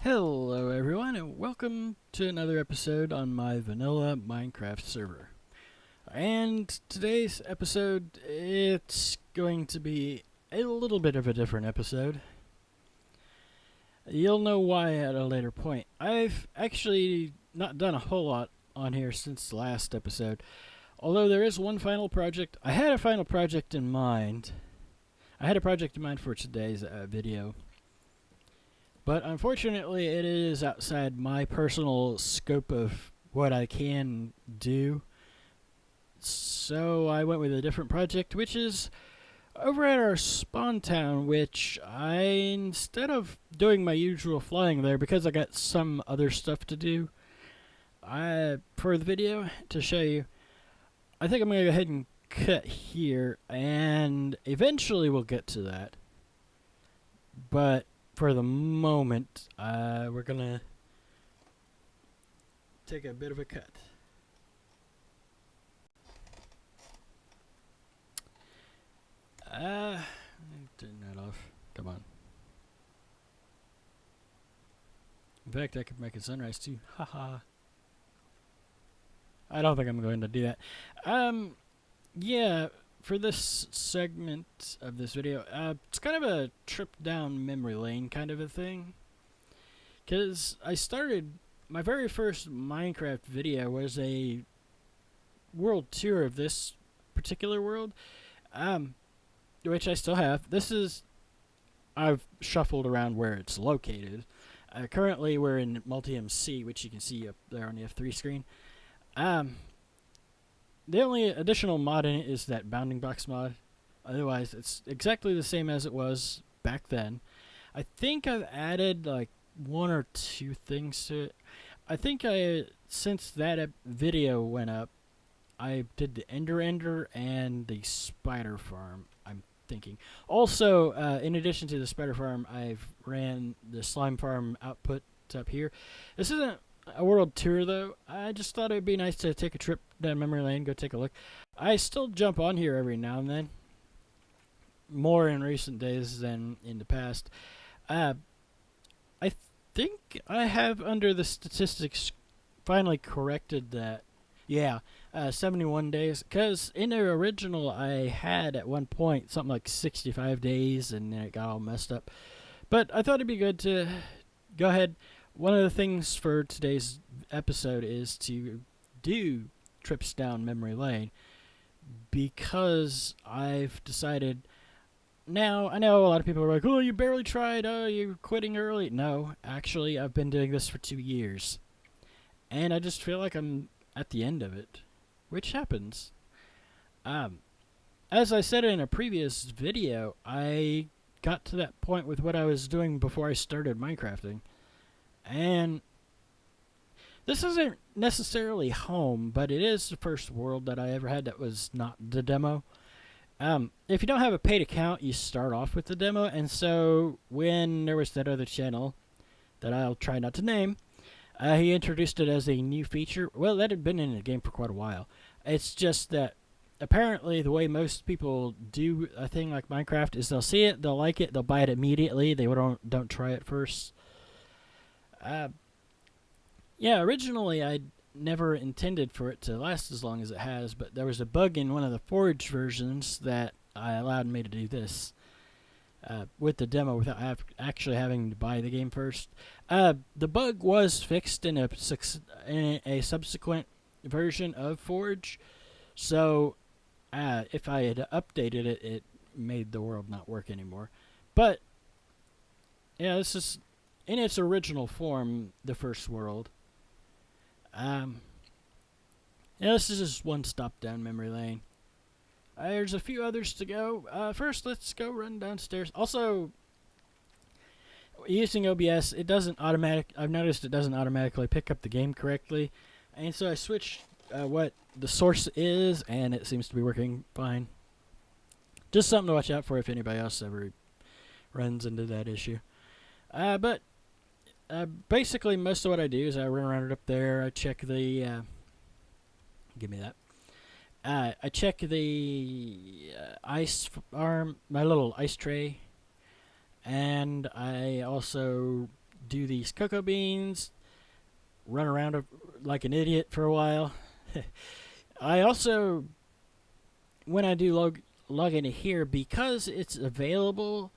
Hello everyone and welcome to another episode on my vanilla Minecraft server. And today's episode, it's going to be a little bit of a different episode. You'll know why at a later point. I've actually not done a whole lot on here since the last episode. Although there is one final project. I had a final project in mind. I had a project in mind for today's video. But unfortunately, it is outside my personal scope of what I can do. So I went with a different project, which is over at our spawn town, which instead of doing my usual flying there, because I got some other stuff to do, for the video, to show you, I think I'm going to go ahead and cut here, and eventually we'll get to that. But for the moment, we're gonna take a bit of a cut. Turn that off. Come on. In fact, I could make it sunrise too. Haha. I don't think I'm going to do that. Yeah. For this segment of this video, it's kind of a trip down memory lane kind of a thing. Because I started, my very first Minecraft video was a world tour of this particular world, which I still have. I've shuffled around where it's located. Currently we're in multi-MC, which you can see up there on the F3 screen. The only additional mod in it is that bounding box mod. Otherwise, it's exactly the same as it was back then. I think I've added like one or two things to it. I think since that video went up, I did the Ender and the Spider Farm, I'm thinking. Also, in addition to the Spider Farm, I've ran the Slime Farm output up here. This isn't a world tour though. I just thought it'd be nice to take a trip down memory lane, go take a look. I still jump on here every now and then, more in recent days than in the past. I think I have under the statistics finally corrected that. Yeah, 71 days, because in the original I had at one point something like 65 days and then it got all messed up. But I thought it'd be good to go ahead. One of the things for today's episode is to do trips down memory lane, because I've decided now. I know a lot of people are like, oh, you barely tried, oh, you're quitting early. No, actually, I've been doing this for 2 years, and I just feel like I'm at the end of it, which happens. As I said in a previous video, I got to that point with what I was doing before I started Minecrafting. And this isn't necessarily home, but it is the first world that I ever had that was not the demo. If you don't have a paid account, you start off with the demo, and so when there was that other channel that I'll try not to name, he introduced it as a new feature. Well, that had been in the game for quite a while. It's just that apparently the way most people do a thing like Minecraft is they'll see it, they'll like it, they'll buy it immediately, they don't try it first. Yeah, originally I never intended for it to last as long as it has, but there was a bug in one of the Forge versions that allowed me to do this with the demo without actually having to buy the game first. The bug was fixed in a subsequent version of Forge, so if I had updated it, it made the world not work anymore. But yeah, this is in its original form, the first world. Yeah, this is just one stop down memory lane. There's a few others to go. First, let's go run downstairs. Also, using OBS, it doesn't I've noticed it doesn't automatically pick up the game correctly, and so I switched what the source is, and it seems to be working fine. Just something to watch out for if anybody else ever runs into that issue. But basically, most of what I do is I run around it up there. I check the. Give me that. I check the ice farm, my little ice tray, and I also do these cocoa beans, run around like an idiot for a while. I also, when I do log into here, because it's available,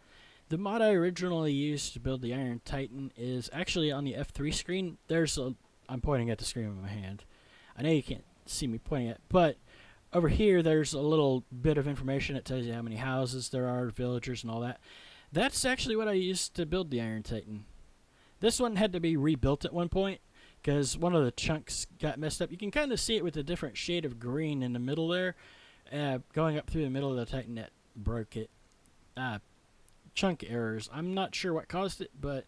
the mod I originally used to build the Iron Titan is actually on the F3 screen. I'm pointing at the screen with my hand. I know you can't see me pointing at, but over here there's a little bit of information that tells you how many houses there are, villagers, and all that. That's actually what I used to build the Iron Titan. This one had to be rebuilt at one point because one of the chunks got messed up. You can kind of see it with a different shade of green in the middle there. Going up through the middle of the Titan that broke it. Chunk errors. I'm not sure what caused it, but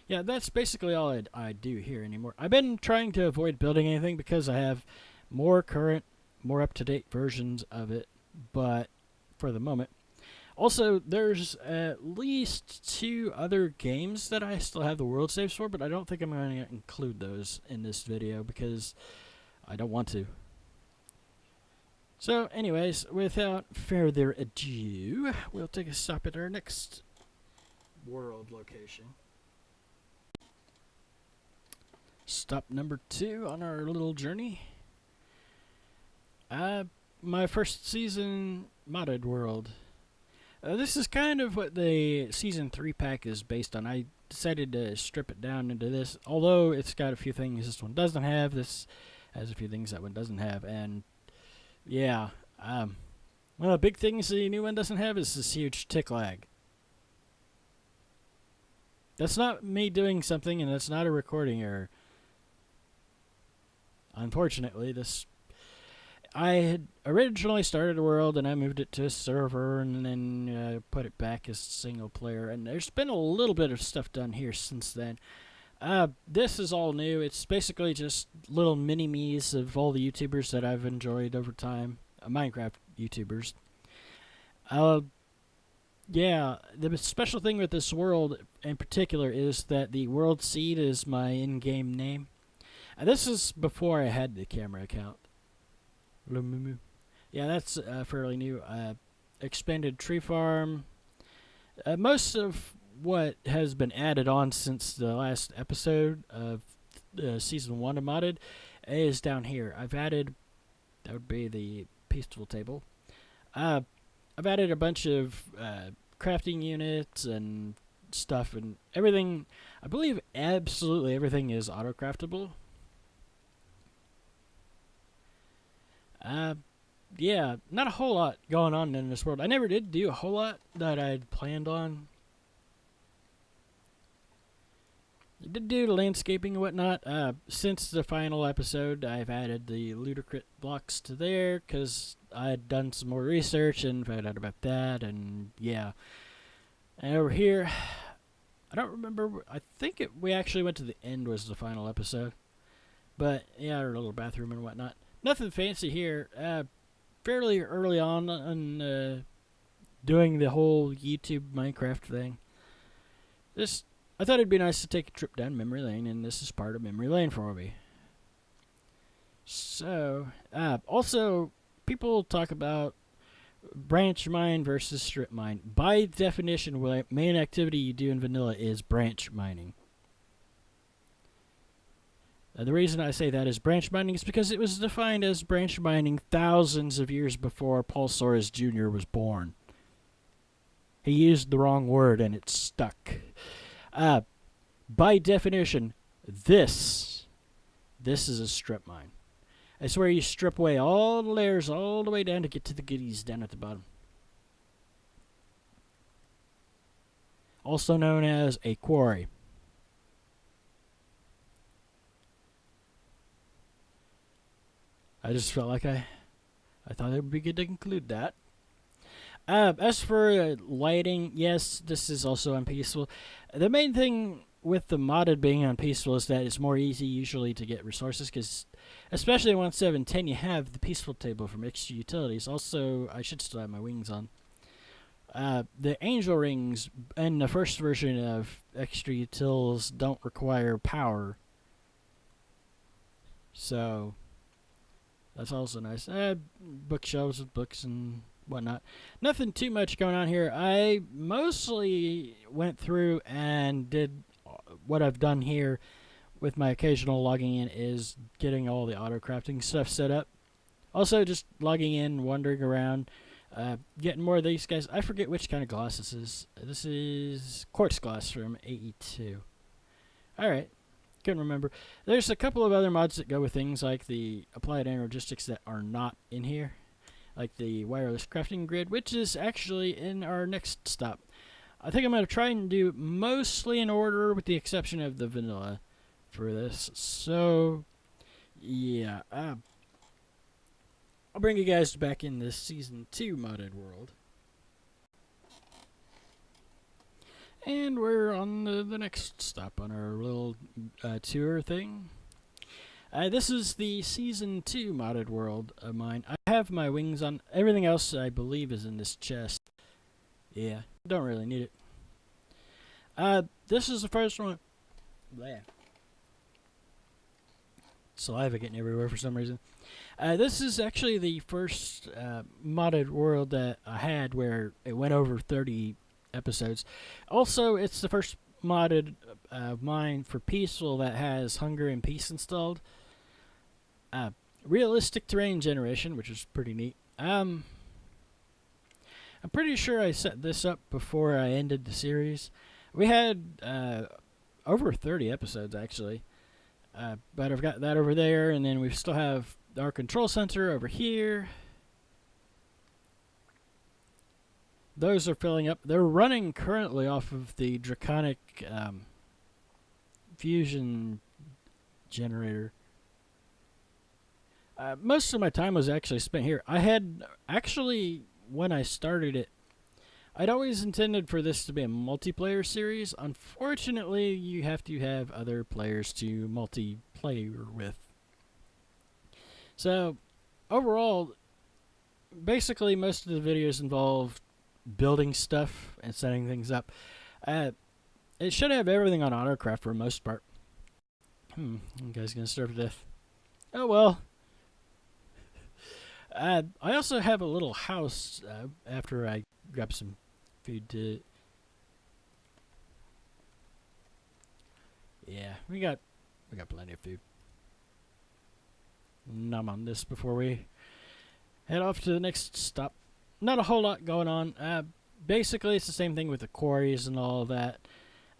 yeah, that's basically all I do here anymore. I've been trying to avoid building anything because I have more current, more up-to-date versions of it, but for the moment. Also, there's at least 2 other games that I still have the world saves for, but I don't think I'm going to include those in this video because I don't want to. So, anyways, without further ado, we'll take a stop at our next world location. Stop number 2 on our little journey. My first season modded world. This is kind of what the Season 3 pack is based on. I decided to strip it down into this, although it's got a few things this one doesn't have. This has a few things that one doesn't have, and yeah, one of the big things the new one doesn't have is this huge tick lag. That's not me doing something, and that's not a recording error. Unfortunately, I had originally started a world, and I moved it to a server, and then put it back as single player, and there's been a little bit of stuff done here since then. This is all new. It's basically just little mini-me's of all the YouTubers that I've enjoyed over time. Minecraft YouTubers. Yeah, the special thing with this world in particular is that the world seed is my in-game name. This is before I had the camera account. Yeah, that's fairly new. Expanded tree farm. Most of what has been added on since the last episode of Season 1 of Modded is down here. I've added, that would be the peaceful table. I've added a bunch of crafting units and stuff, and everything. I believe absolutely everything is auto-craftable. Yeah, not a whole lot going on in this world. I never did do a whole lot that I'd planned on. I did do the landscaping and whatnot. Since the final episode, I've added the ludicrous blocks to there because I had done some more research and found out about that, and yeah. And over here, I don't remember. I think we actually went to the end was the final episode. But yeah, our little bathroom and whatnot. Nothing fancy here. Fairly early on doing the whole YouTube Minecraft thing. I thought it'd be nice to take a trip down memory lane, and this is part of memory lane for me. So, also, people talk about branch mine versus strip mine. By definition, the main activity you do in vanilla is branch mining. The reason I say that is branch mining is because it was defined as branch mining thousands of years before Paulsaurus Jr. was born. He used the wrong word and it stuck. By definition, this is a strip mine. It's where you strip away all the layers all the way down to get to the goodies down at the bottom. Also known as a quarry. I just felt like I thought it would be good to include that. As for lighting, yes, this is also on peaceful. The main thing with the modded being on peaceful is that it's more easy usually to get resources, because especially in 1.7.10 you have the peaceful table from extra utilities. Also, I should still have my wings on. The angel rings in the first version of extra utils don't require power. So that's also nice. Bookshelves with books and whatnot. Nothing too much going on here. I mostly went through and did what I've done here with my occasional logging in is getting all the auto crafting stuff set up. Also, just logging in, wandering around, getting more of these guys. I forget which kind of glass this is. This is quartz glass from AE2. Alright, couldn't remember. There's a couple of other mods that go with things like the applied energistics that are not in here, like the wireless crafting grid, which is actually in our next stop. I think I'm going to try and do mostly in order with the exception of the vanilla for this. So, yeah. I'll bring you guys back in this Season 2 modded world. And we're on the next stop on our little tour thing. This is the Season 2 modded world of mine. I have my wings on. Everything else, I believe, is in this chest. Yeah, don't really need it. This is the first one. Blah. Saliva getting everywhere for some reason. This is actually the first modded world that I had where it went over 30 episodes. Also, it's the first modded mine for Peaceful that has Hunger and Peace installed. Realistic terrain generation, which is pretty neat. I'm pretty sure I set this up before I ended the series. We had over 30 episodes, actually. But I've got that over there, and then we still have our control center over here. Those are filling up. They're running currently off of the Draconic fusion generator. Most of my time was actually spent here. I had actually, when I started it, I'd always intended for this to be a multiplayer series. Unfortunately, you have to have other players to multiplayer with. So, overall, basically most of the videos involve building stuff and setting things up. It should have everything on AutoCraft for the most part. You guys gonna starve to death. Oh well. I also have a little house after I grab some food to... Yeah, we got plenty of food. Nom on this before we head off to the next stop. Not a whole lot going on. Basically, it's the same thing with the quarries and all of that.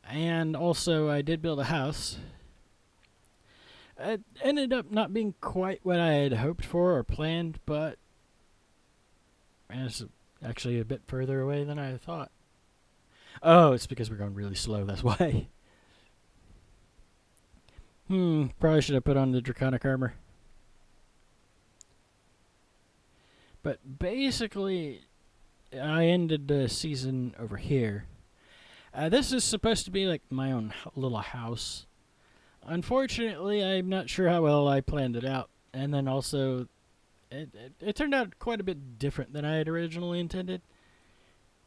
And also, I did build a house. It ended up not being quite what I had hoped for or planned, but it's actually a bit further away than I thought. Oh, it's because we're going really slow, that's why. Probably should have put on the Draconic armor. But basically, I ended the season over here. This is supposed to be like my own little house. Unfortunately, I'm not sure how well I planned it out. And then also, it turned out quite a bit different than I had originally intended.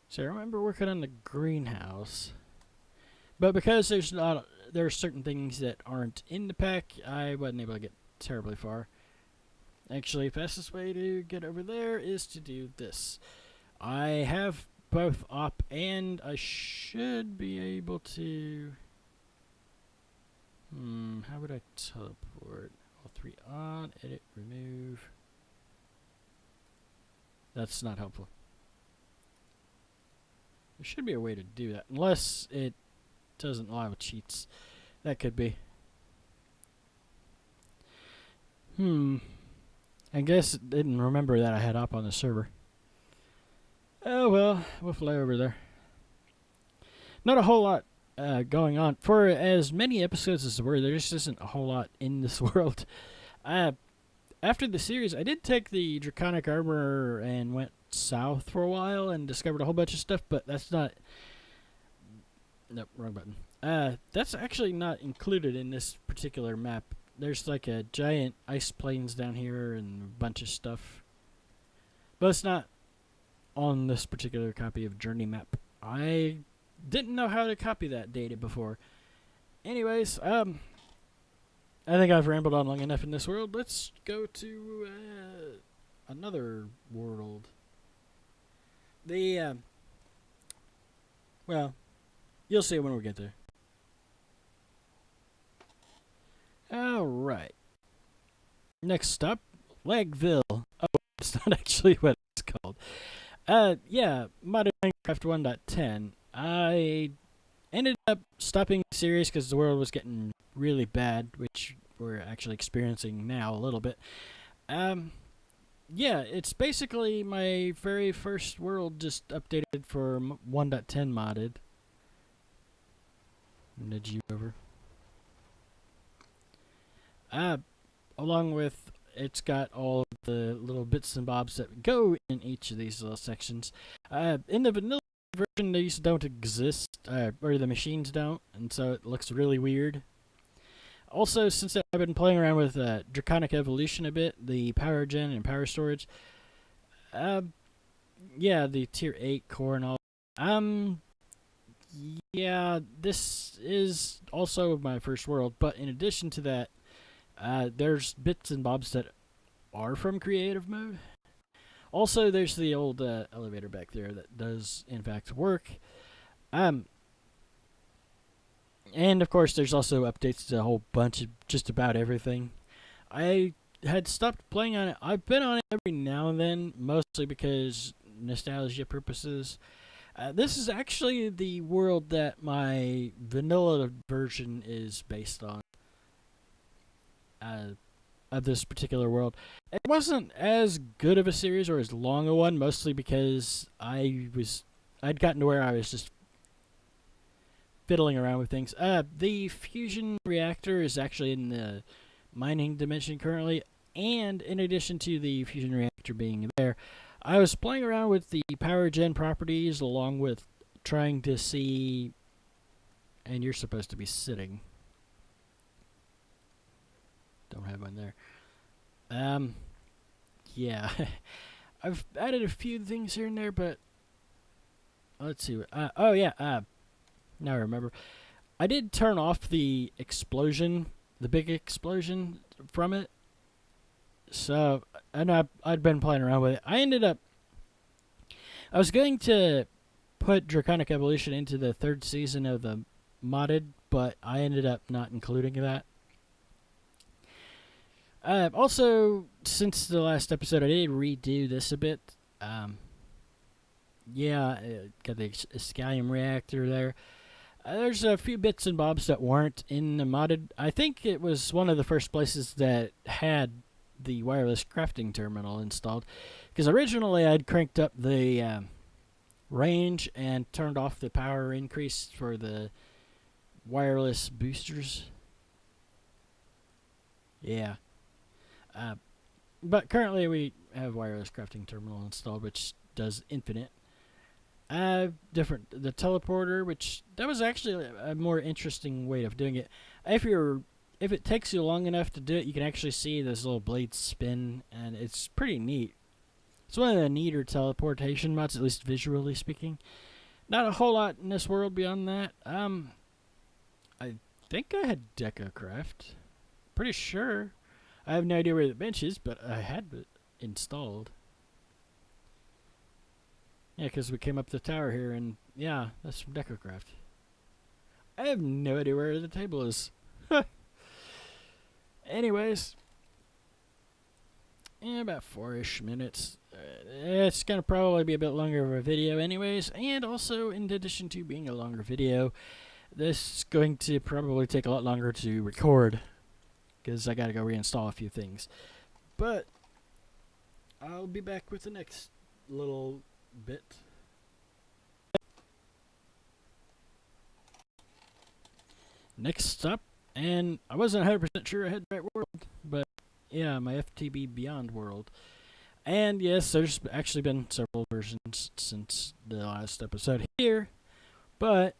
So I remember working on the greenhouse. But because there are certain things that aren't in the pack, I wasn't able to get terribly far. Actually, fastest way to get over there is to do this. I have both op and I should be able to... how would I teleport? All three on, edit, remove. That's not helpful. There should be a way to do that, unless it doesn't allow cheats. That could be. I guess it didn't remember that I had op on the server. Oh well, we'll fly over there. Not a whole lot going on. For as many episodes as there were, there just isn't a whole lot in this world. After the series, I did take the Draconic armor and went south for a while and discovered a whole bunch of stuff, but that's not... Nope, wrong button. That's actually not included in this particular map. There's like a giant ice plains down here and a bunch of stuff. But it's not on this particular copy of Journey Map. I didn't know how to copy that data before. Anyways, I think I've rambled on long enough in this world. Let's go to another world. Well, you'll see when we get there. Alright. Next stop, Legville. Oh, it's not actually what it's called. Yeah, Modern Minecraft 1.10. I ended up stopping the series because the world was getting really bad, which we're actually experiencing now a little bit. Um, yeah, it's basically my very first world just updated for 1.10 modded. Nudge you over. Along with it's got all the little bits and bobs that go in each of these little sections. In the vanilla version, these don't exist, or the machines don't, and so it looks really weird. Also, since I've been playing around with Draconic Evolution a bit, the power gen and power storage, yeah, the tier 8 core and all. Yeah, this is also my first world, but in addition to that, there's bits and bobs that are from creative mode. Also, there's the old elevator back there that does, in fact, work. And of course, there's also updates to a whole bunch of just about everything. I had stopped playing on it. I've been on it every now and then, mostly because nostalgia purposes. This is actually the world that my vanilla version is based on. Of this particular world. It wasn't as good of a series or as long a one, mostly because I'd gotten to where I was just fiddling around with things. The fusion reactor is actually in the mining dimension currently, and in addition to the fusion reactor being there, I was playing around with the power gen properties along with trying to see, and you're supposed to be sitting. Don't have one there. Yeah. I've added a few things here and there, but let's see. Oh, yeah. Now I remember. I did turn off the explosion, the big explosion from it. So, and I'd been playing around with it. I was going to put Draconic Evolution into the 3rd season of the modded, but I ended up not including that. Also, since the last episode, I did redo this a bit. Yeah, got the Halcyon reactor there. There's a few bits and bobs that weren't in the modded. I think it was one of the first places that had the wireless crafting terminal installed. Because originally I'd cranked up the range and turned off the power increase for the wireless boosters. Yeah. But currently we have wireless crafting terminal installed, which does infinite. The teleporter, which that was actually a more interesting way of doing it. If it takes you long enough to do it, you can actually see this little blade spin, and it's pretty neat. It's one of the neater teleportation mods, at least visually speaking. Not a whole lot in this world beyond that. I think I had DecoCraft. Pretty sure. I have no idea where the bench is, but I had it installed. Yeah, because we came up the tower here, and yeah, that's from DecoCraft. I have no idea where the table is. Anyways, about 4-ish minutes. It's going to probably be a bit longer of a video anyways, and also in addition to being a longer video, this is going to probably take a lot longer to record, because I got to go reinstall a few things. But I'll be back with the next little bit. Next stop, and I wasn't 100% sure I had the right world, but yeah, my FTB Beyond world. And yes, there's actually been several versions since the last episode here, but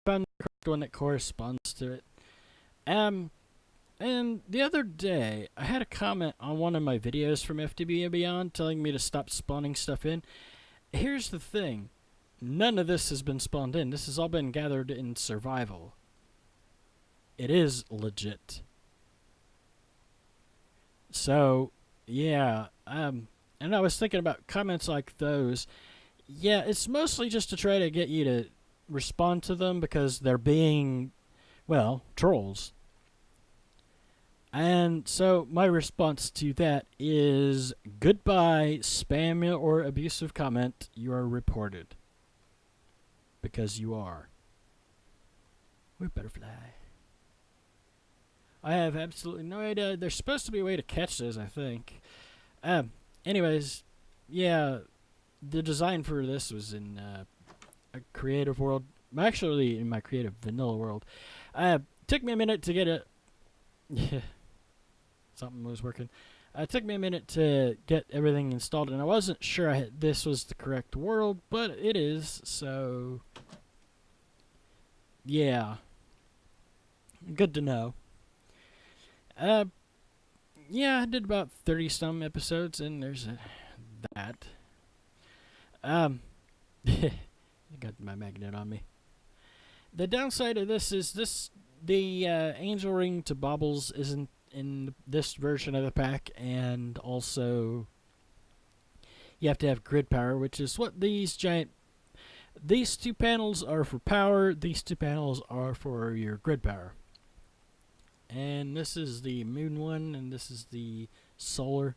I found the correct one that corresponds to it. And the other day, I had a comment on one of my videos from FTB and Beyond telling me to stop spawning stuff in. Here's the thing. None of this has been spawned in. This has all been gathered in survival. It is legit. So, yeah. And I was thinking about comments like those. Yeah, it's mostly just to try to get you to respond to them because they're being, well, trolls. And so my response to that is goodbye, spam or abusive comment. You are reported. Because you are. We're butterfly. I have absolutely no idea. There's supposed to be a way to catch this, I think. Anyways, yeah, the design for this was in a creative world. Actually, in my creative vanilla world. Took me a minute to get it. Yeah, something was working. It took me a minute to get everything installed, and I wasn't sure this was the correct world, but it is, so yeah. Good to know. Yeah, I did about 30 some episodes, and there's that. I got my magnet on me. The downside of this is the angel ring to baubles isn't in this version of the pack, and also you have to have grid power, which is what these two panels are for power, these two panels are for your grid power. And this is the moon one, and this is the solar.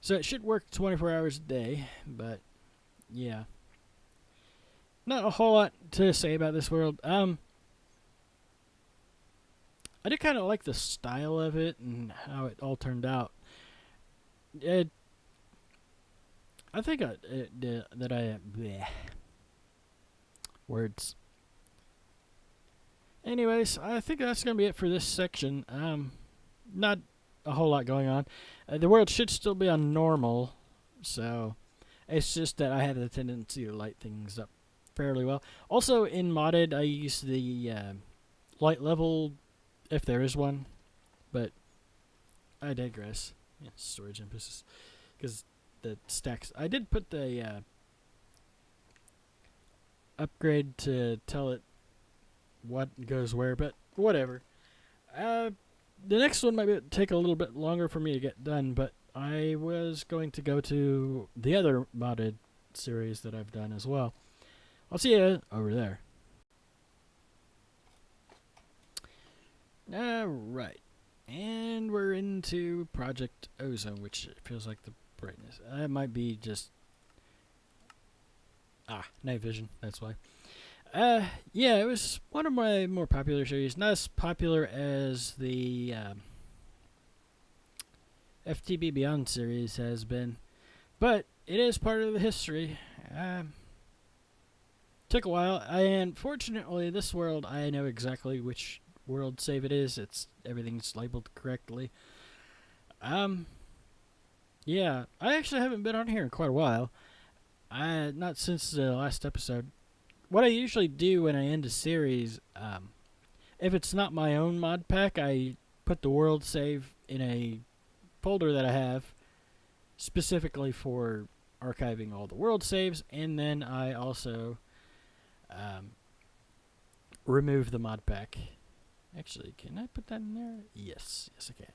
So it should work 24 hours a day, but yeah. Not a whole lot to say about this world. I did kind of like the style of it and how it all turned out. I think bleh. Words. Anyways, I think that's going to be it for this section. Not a whole lot going on. The world should still be on normal, so it's just that I have the tendency to light things up fairly well. Also, in modded, I use the light level, if there is one, but I digress. Yeah, storage emphasis, because the stacks. I did put the upgrade to tell it what goes where, but whatever. The next one might take a little bit longer for me to get done, but I was going to go to the other modded series that I've done as well. I'll see you over there. Alright. And we're into Project Ozone, which feels like the brightness. That might be just... night vision, that's why. Yeah, it was one of my more popular series. Not as popular as the FTB Beyond series has been, but it is part of the history. Took a while, and fortunately, this world I know exactly which world save it is. Everything's labeled correctly. Yeah, I actually haven't been on here in quite a while. Not since the last episode. What I usually do when I end a series, if it's not my own mod pack, I put the world save in a folder that I have specifically for archiving all the world saves, and then I also remove the mod pack. Actually, can I put that in there? Yes, I can.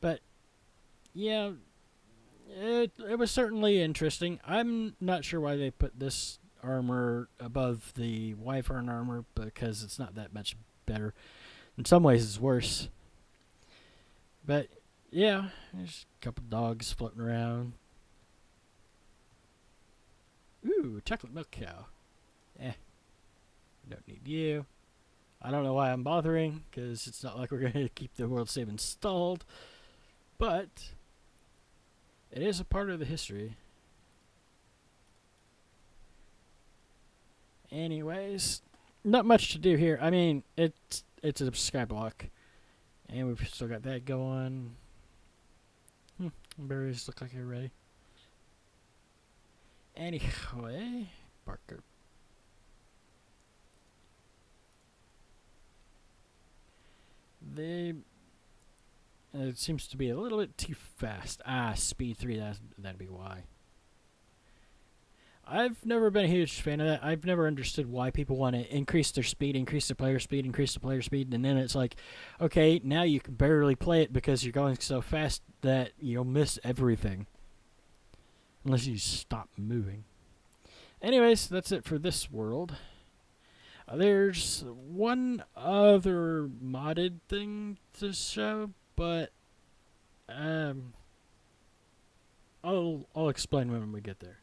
But yeah, it was certainly interesting. I'm not sure why they put this armor above the Wyvern armor, because it's not that much better. In some ways it's worse. But yeah, there's a couple dogs floating around. Ooh, chocolate milk cow. Don't need you. I don't know why I'm bothering, because it's not like we're going to keep the world save installed. But it is a part of the history. Anyways, not much to do here. I mean, it's a skyblock, and we've still got that going. Berries look like they're ready. Anyway, Barker. It seems to be a little bit too fast. Speed 3, that'd be why. I've never been a huge fan of that. I've never understood why people want to increase their speed, increase the player speed, and then it's like, okay, now you can barely play it because you're going so fast that you'll miss everything. Unless you stop moving. Anyways, that's it for this world. There's one other modded thing to show, but I'll explain when we get there.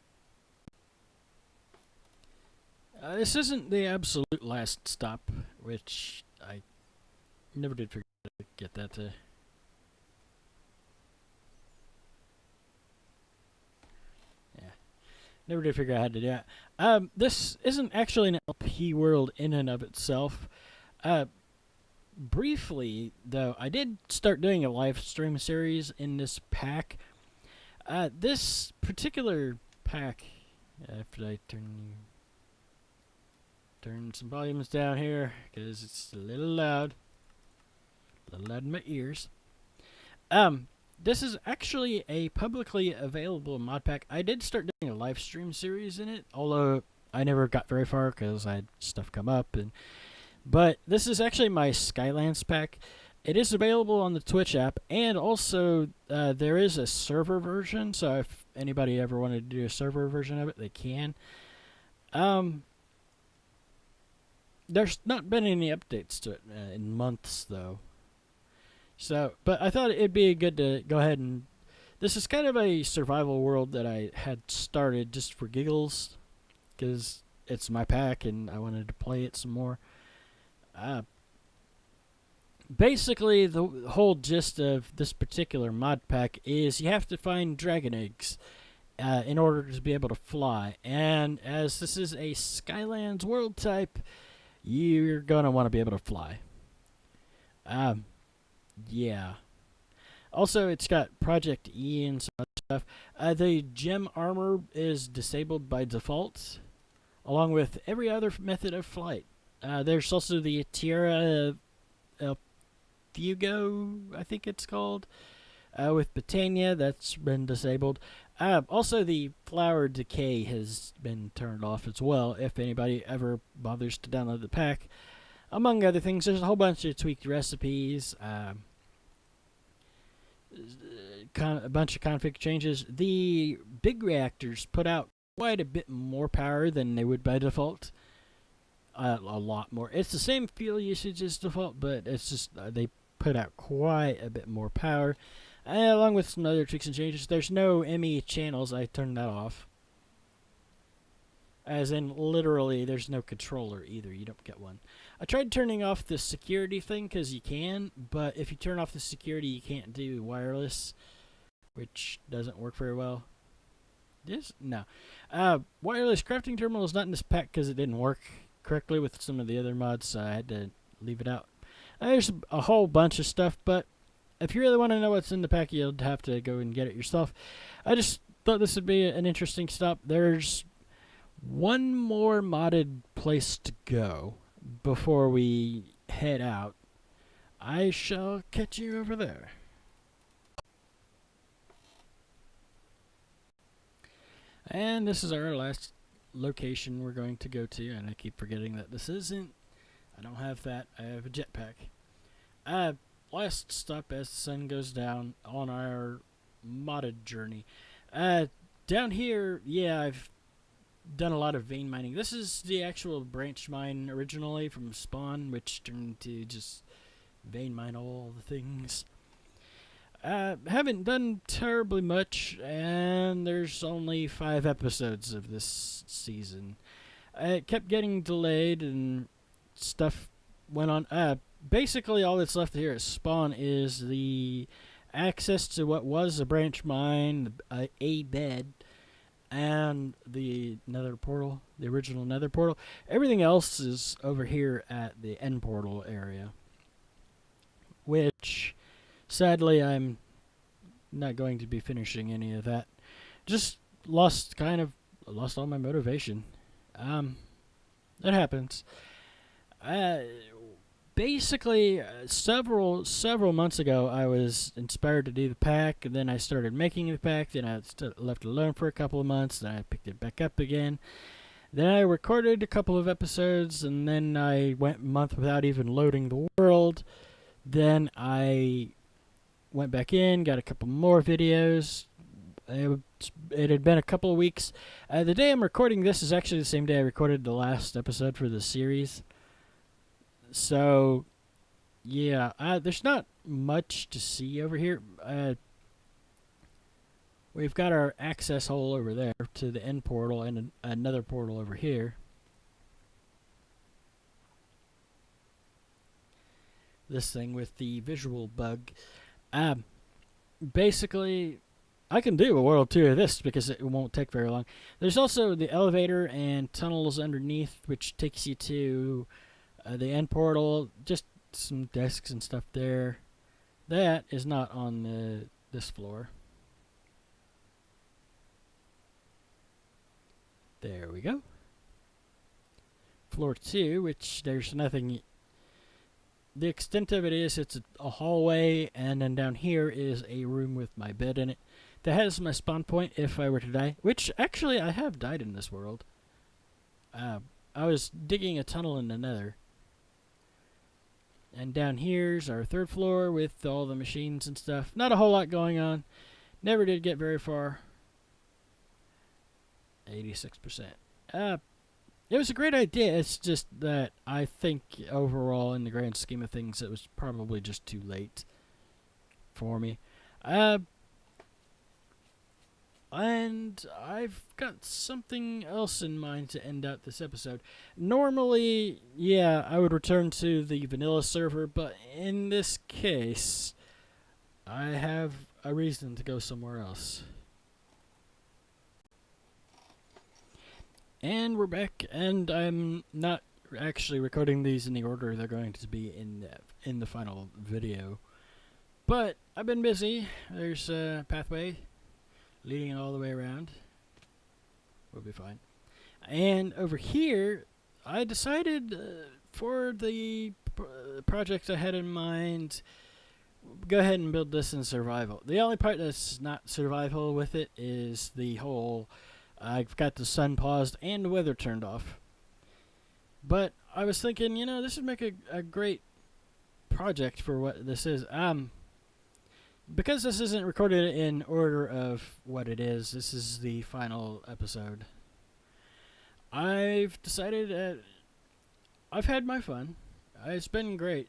This isn't the absolute last stop, which I never did figure out to get that to. Yeah, never did figure out how to do that. This isn't actually an LP world in and of itself. Briefly, though, I did start doing a live stream series in this pack. This particular pack, after I turn some volumes down here, because it's a little loud in my ears. This is actually a publicly available mod pack. I did start doing a live stream series in it, although I never got very far because I had stuff come up. But this is actually my Skylands pack. It is available on the Twitch app, and also there is a server version, so if anybody ever wanted to do a server version of it, they can. There's not been any updates to it in months, though. So, but I thought it'd be good to go ahead and... This is kind of a survival world that I had started just for giggles, because it's my pack and I wanted to play it some more. Basically, the whole gist of this particular mod pack is you have to find dragon eggs in order to be able to fly. And as this is a Skylands world type, you're going to want to be able to fly. Yeah. Also, it's got Project E and some other stuff. The gem armor is disabled by default, along with every other method of flight. There's also the Tierra Fuego, I think it's called, with Botania. That's been disabled. Also, the flower decay has been turned off as well, if anybody ever bothers to download the pack. Among other things, there's a whole bunch of tweaked recipes, a bunch of config changes. The big reactors put out quite a bit more power than they would by default. A lot more. It's the same fuel usage as default, but it's just they put out quite a bit more power, along with some other tweaks and changes. There's no ME channels. I turned that off. As in, literally, there's no controller either. You don't get one. I tried turning off the security thing because you can, but if you turn off the security, you can't do wireless, which doesn't work very well. No. Wireless crafting terminal is not in this pack because it didn't work correctly with some of the other mods, so I had to leave it out. There's a whole bunch of stuff, but if you really want to know what's in the pack, you'll have to go and get it yourself. I just thought this would be an interesting stop. There's one more modded place to go before we head out. I shall catch you over there. And this is our last location we're going to go to, and I keep forgetting that this isn't. I don't have that. I have a jetpack. Last stop as the sun goes down on our modded journey. Down here, yeah, I've done a lot of vein mining. This is the actual branch mine originally from Spawn, which turned to just vein mine all the things. Haven't done terribly much, and there's only 5 episodes of this season. It kept getting delayed, and stuff went on. Basically, all that's left here at Spawn is the access to what was a branch mine, a bed, and the nether portal, the original nether portal. Everything else is over here at the end portal area, which sadly I'm not going to be finishing any of that. Just lost all my motivation. That happens. Basically, several months ago, I was inspired to do the pack, and then I started making the pack. Then I left it alone for a couple of months. Then I picked it back up again. Then I recorded a couple of episodes, and then I went a month without even loading the world. Then I went back in, got a couple more videos. It had been a couple of weeks. The day I'm recording this is actually the same day I recorded the last episode for the series. So, Yeah, there's not much to see over here. We've got our access hole over there to the end portal and another portal over here. This thing with the visual bug. Basically, I can do a world tour of this because it won't take very long. There's also the elevator and tunnels underneath, which takes you to the end portal. Just some desks and stuff there. That is not on this floor. There we go. Floor 2, which there's nothing. The extent of it is it's a hallway, and then down here is a room with my bed in it. That has my spawn point if I were to die, which actually I have died in this world. I was digging a tunnel in the nether. And down here's our third floor with all the machines and stuff. Not a whole lot going on. Never did get very far. 86%. It was a great idea. It's just that I think overall, in the grand scheme of things, it was probably just too late for me. And I've got something else in mind to end out this episode. Normally, yeah, I would return to the vanilla server, but in this case, I have a reason to go somewhere else. And we're back, and I'm not actually recording these in the order they're going to be in the final video. But I've been busy. There's a pathway leading it all the way around. We'll be fine. And over here, I decided for the project I had in mind, go ahead and build this in survival. The only part that's not survival with it is the whole, I've got the sun paused and the weather turned off. But I was thinking, this would make a great project for what this is. Because this isn't recorded in order of what it is, this is the final episode. I've decided I've had my fun. It's been great,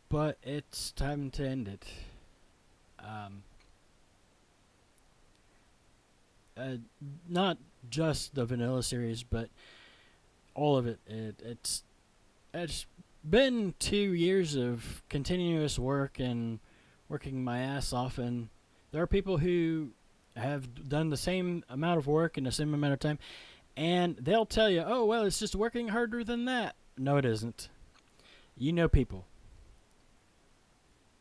but it's time to end it. Not just the vanilla series, but all of it. It's been 2 years of continuous work and working my ass off, and there are people who have done the same amount of work in the same amount of time, and they'll tell you, oh, well, it's just working harder than that. No, it isn't. You know people.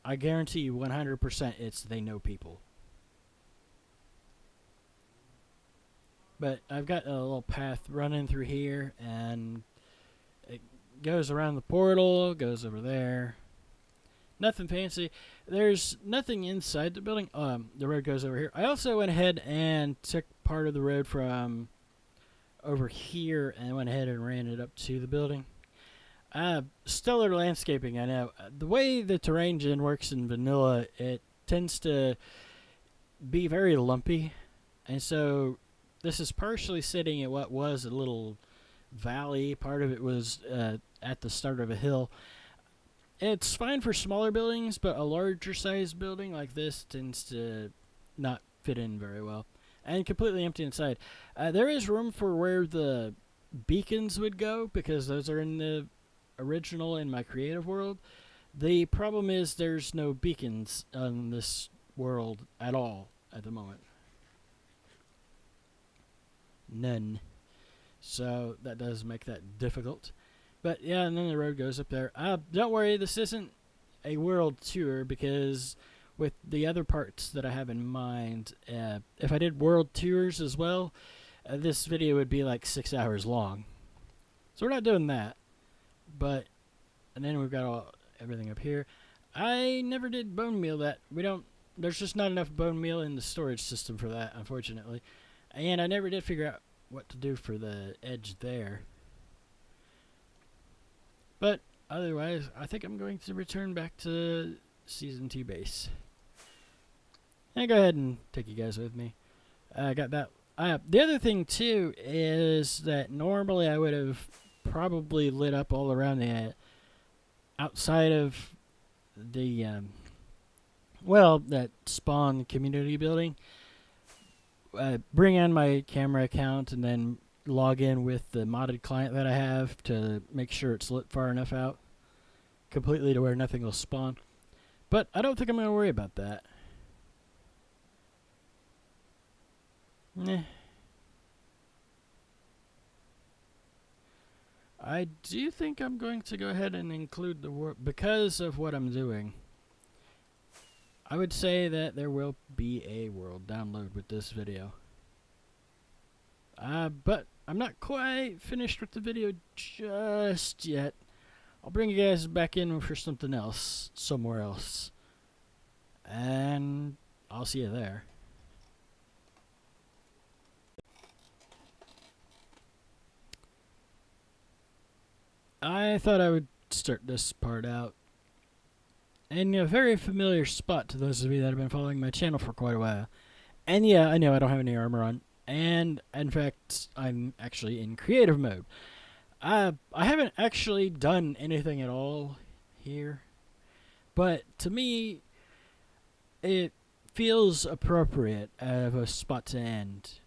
I guarantee you 100% they know people. But I've got a little path running through here, and it goes around the portal, goes over there. Nothing fancy. There's nothing inside the building. The road goes over here. I also went ahead and took part of the road from over here and went ahead and ran it up to the building. Stellar landscaping, I know. The way the terrain gen works in vanilla, it tends to be very lumpy. And so this is partially sitting at what was a little valley. Part of it was at the start of a hill. It's fine for smaller buildings, but a larger size building like this tends to not fit in very well. And completely empty inside. There is room for where the beacons would go, because those are in the original in my creative world. The problem is there's no beacons on this world at all at the moment. None. So that does make that difficult. But yeah, and then the road goes up there. Don't worry, this isn't a world tour, because with the other parts that I have in mind, if I did world tours as well, this video would be like 6 hours long. So we're not doing that. But, and then we've got everything up here. I never did bone meal that. There's just not enough bone meal in the storage system for that, unfortunately. And I never did figure out what to do for the edge there. But otherwise, I think I'm going to return back to Season 2 base. And go ahead and take you guys with me. I got that. The other thing, too, is that normally I would have probably lit up all around the outside of the well, that spawn community building. Bring in my camera account and then log in with the modded client that I have to make sure it's lit far enough out completely to where nothing will spawn. But I don't think I'm going to worry about that. Nah. I do think I'm going to go ahead and include the world because of what I'm doing. I would say that there will be a world download with this video. But I'm not quite finished with the video just yet. I'll bring you guys back in for something else, somewhere else. And I'll see you there. I thought I would start this part out in a very familiar spot to those of you that have been following my channel for quite a while. And yeah, I know I don't have any armor on. And in fact, I'm actually in creative mode. I haven't actually done anything at all here. But to me, it feels appropriate of a spot to end.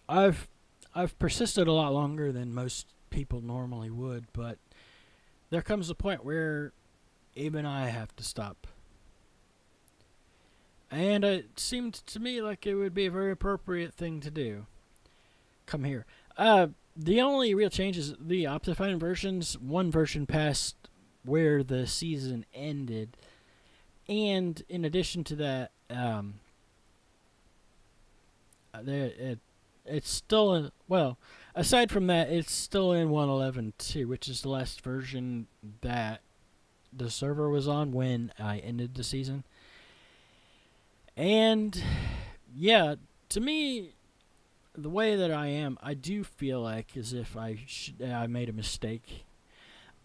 I've persisted a lot longer than most people normally would, but there comes a point where even I have to stop. And it seemed to me like it would be a very appropriate thing to do. Come here. The only real change is the Optifine versions. One version passed where the season ended. And in addition to that, it's still in, well, aside from that, it's still in 1.11.2, which is the last version that the server was on when I ended the season. And yeah, to me, the way that I am, I do feel like as if I made a mistake.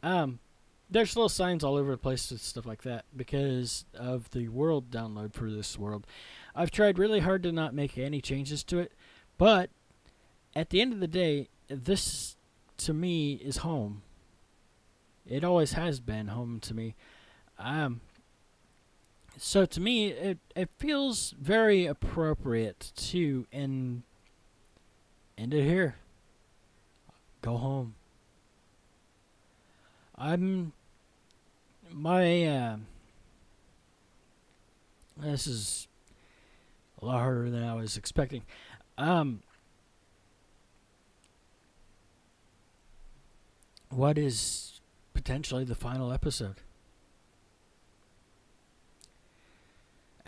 There's little signs all over the place and stuff like that because of the world download for this world. I've tried really hard to not make any changes to it, but at the end of the day, this to me is home. It always has been home to me. So to me, it feels very appropriate to end it here. Go home. This is a lot harder than I was expecting. What is potentially the final episode?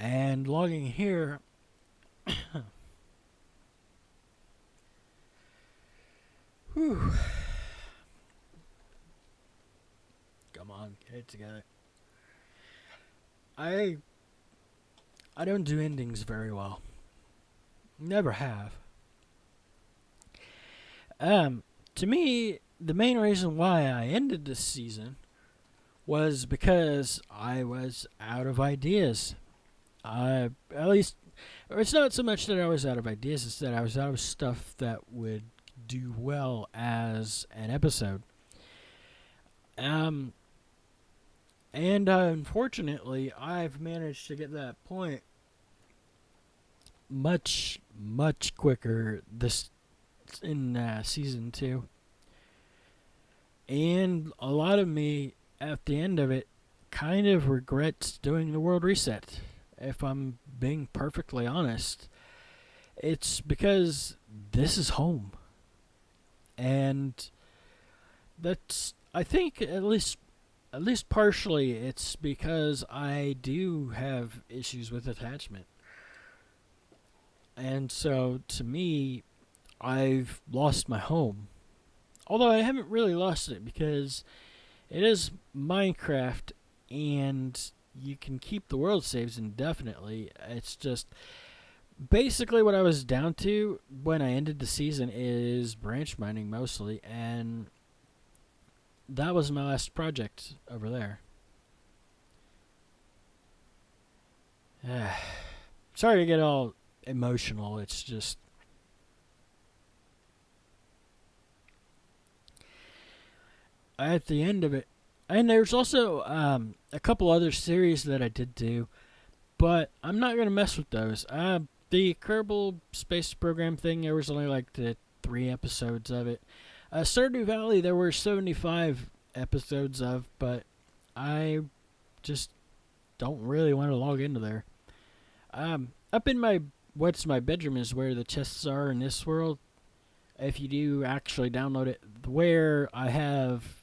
And logging here, whew. Come on, get it together. I don't do endings very well. Never have. To me, the main reason why I ended this season was because I was out of ideas. At least, it's not so much that I was out of ideas, it's that I was out of stuff that would do well as an episode. And unfortunately, I've managed to get that point much quicker this in season 2. And a lot of me, at the end of it, kind of regrets doing the world reset. If I'm being perfectly honest, it's because this is home. And that's, I think, at least partially, it's because I do have issues with attachment. And so, to me, I've lost my home. Although I haven't really lost it because it is Minecraft and you can keep the world saves indefinitely. It's just basically what I was down to when I ended the season is branch mining mostly, and that was my last project over there. Sorry to get all emotional. It's just at the end of it. And there's also a couple other series that I did do, but I'm not gonna mess with those. The Kerbal Space Program thing, there was only like the 3 episodes of it. Stardew Valley, there were 75 episodes of, but I just don't really want to log into there. Up in my bedroom is where the chests are in this world. If you do actually download it, where I have,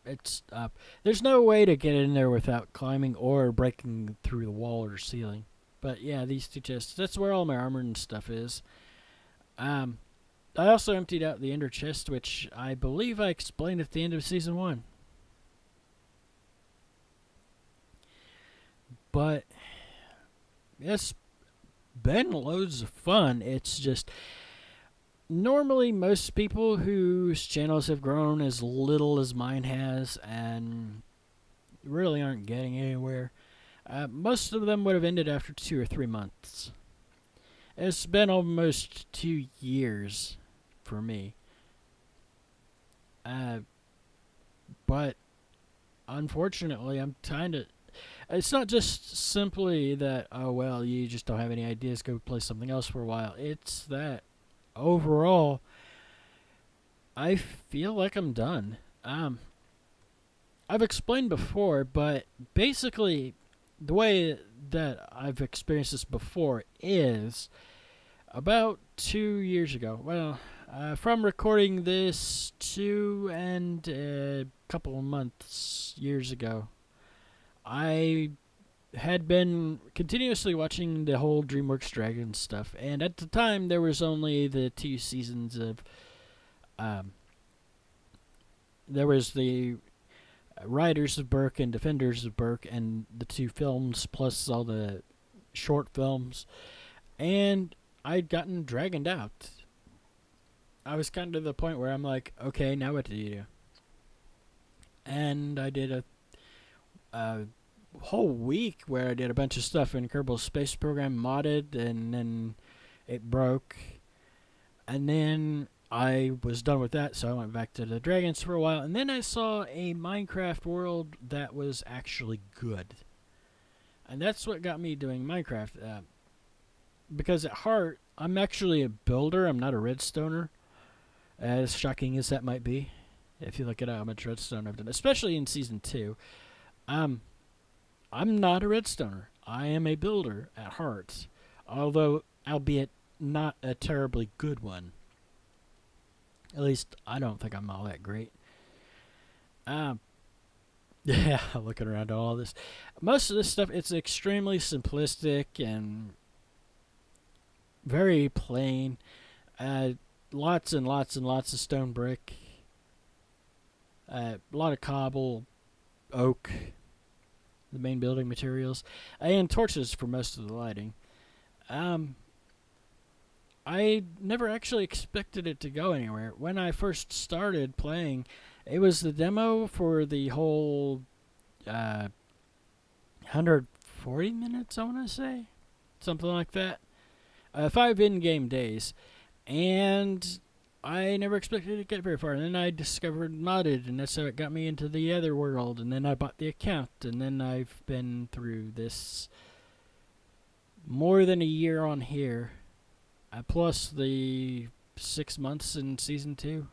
it's up. There's no way to get in there without climbing or breaking through the wall or ceiling. But yeah, these 2 chests. That's where all my armor and stuff is. I also emptied out the Ender chest, which I believe I explained at the end of season 1. But it's been loads of fun. It's just normally most people whose channels have grown as little as mine has and really aren't getting anywhere. Most of them would have ended after 2 or 3 months. It's been almost 2 years for me. But unfortunately, I'm kind of. It's not just simply that, oh, well, you just don't have any ideas, go play something else for a while. It's that overall, I feel like I'm done. I've explained before, but basically, the way that I've experienced this before is about 2 years ago. Well, from recording this 2 and a couple of years ago, I had been continuously watching the whole DreamWorks Dragons stuff, and at the time there was only the 2 seasons of. There was the Riders of Berk and Defenders of Berk, and the 2 films plus all the short films, and I'd gotten dragoned out. I was kind of the point where I'm like, okay, now what do you do? And I did a whole week where I did a bunch of stuff in Kerbal Space Program modded, and then it broke. And then I was done with that, so I went back to the Dragons for a while. And then I saw a Minecraft world that was actually good. And that's what got me doing Minecraft. Because at heart, I'm actually a builder. I'm not a redstoner. As shocking as that might be. If you look at how much redstone I've done. Especially in Season 2. I'm not a redstoner. I am a builder at heart. Although, albeit not a terribly good one. At least, I don't think I'm all that great. Yeah, looking around at all this. Most of this stuff, it's extremely simplistic and very plain. Lots and lots and lots of stone brick. A lot of cobble, oak, the main building materials, and torches for most of the lighting. I never actually expected it to go anywhere. When I first started playing, it was the demo for the whole 140 minutes, I want to say. Something like that. 5 in-game days. And I never expected to get very far. And then I discovered modded, and that's how it got me into the other world. And then I bought the account, and then I've been through this more than a year on here. Plus the 6 months in Season 2.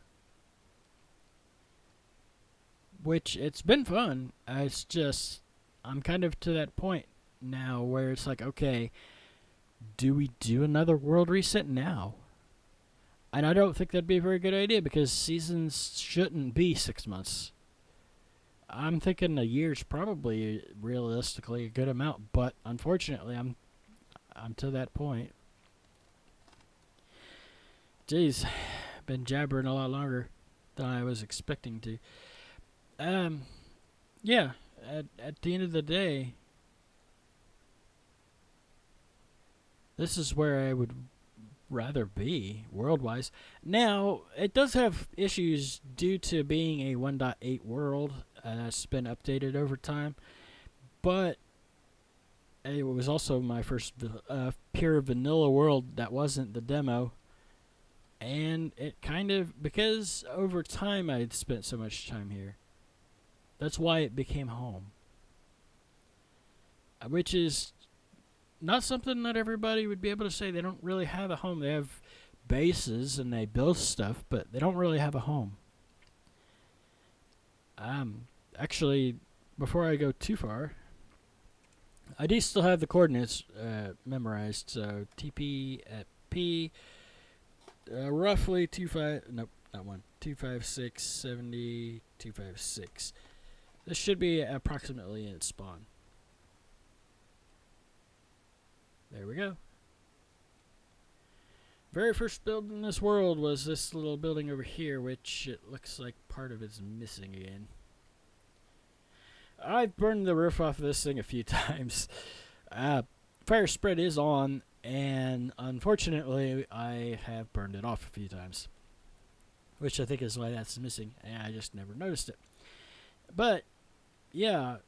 Which, it's been fun. It's just, I'm kind of to that point now where it's like, okay, do we do another world reset now? And I don't think that'd be a very good idea because seasons shouldn't be 6 months. I'm thinking a year's probably realistically a good amount, but unfortunately I'm to that point. Jeez, been jabbering a lot longer than I was expecting to. Yeah, at the end of the day, this is where I would rather be, world-wise. Now, it does have issues due to being a 1.8 world that's been updated over time, but it was also my first pure vanilla world that wasn't the demo. And it kind of, because over time I had spent so much time here, that's why it became home. Which is not something that everybody would be able to say. They don't really have a home. They have bases and they build stuff, but they don't really have a home. Actually, before I go too far, I do still have the coordinates memorized. So TP at P, roughly 256, 70, 256. This should be approximately in spawn. There we go. Very first build in this world was this little building over here, which it looks like part of it's missing again. I've burned the roof off of this thing a few times. Fire spread is on, and unfortunately I have burned it off a few times, which I think is why that's missing, and I just never noticed it. But yeah,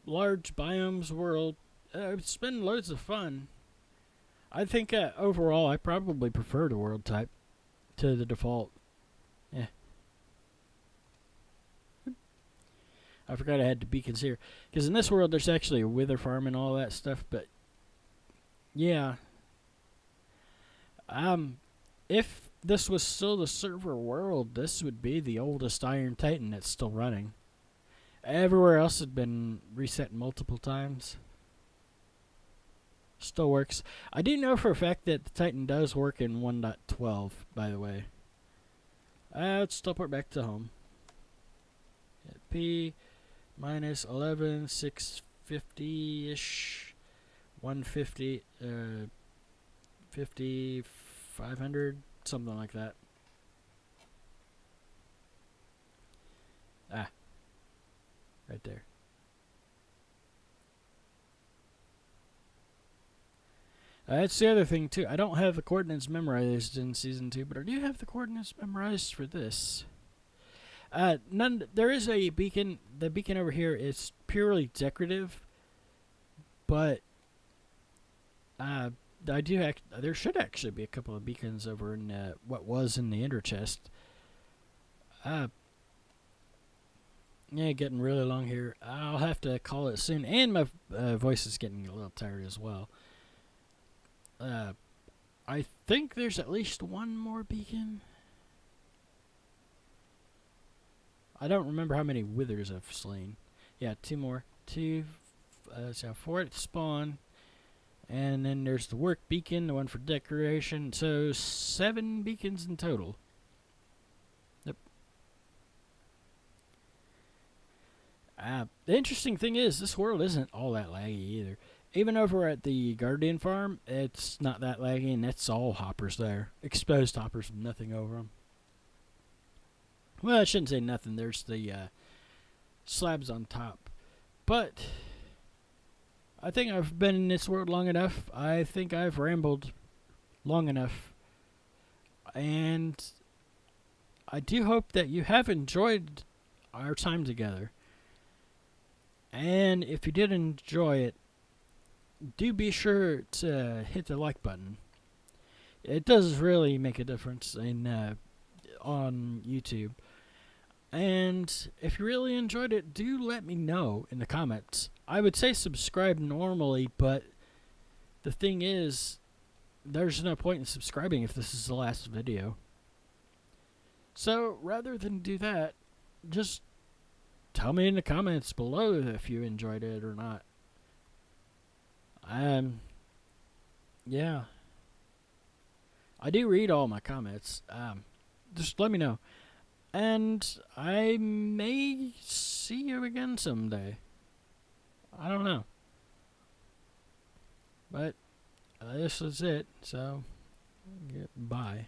large biomes world, it's been loads of fun. I think overall I probably prefer the world type to the default. Yeah. I forgot I had the beacons here. Because in this world there's actually a wither farm and all that stuff, but yeah. If this was still the server world, this would be the oldest Iron Titan that's still running. Everywhere else had been reset multiple times. Still works. I do know for a fact that the Titan does work in 1.12, by the way. Let's teleport back to home. Hit P minus 11, 650-ish, 150, 50, 500, something like that. Right there. That's the other thing too. I don't have the coordinates memorized in Season 2, but I do have the coordinates memorized for this. There is a beacon. The beacon over here is purely decorative, but there should actually be a couple of beacons over in what was in the ender chest. Yeah, getting really long here. I'll have to call it soon, and my voice is getting a little tired as well. I think there's at least one more beacon. I don't remember how many withers I've slain. Yeah, two more. So 4 at spawn. And then there's the work beacon, the one for decoration. So 7 beacons in total. Yep. The interesting thing is, this world isn't all that laggy either. Even over at the Guardian farm, it's not that laggy, and it's all hoppers there. Exposed hoppers with nothing over them. Well, I shouldn't say nothing. There's the slabs on top. But I think I've been in this world long enough. I think I've rambled long enough. And I do hope that you have enjoyed our time together. And if you did enjoy it, do be sure to hit the like button. It does really make a difference on YouTube. And if you really enjoyed it, do let me know in the comments. I would say subscribe normally, but the thing is, there's no point in subscribing if this is the last video. So rather than do that, just tell me in the comments below if you enjoyed it or not. Yeah. I do read all my comments. Just let me know. And I may see you again someday. I don't know. But this is it. So, bye.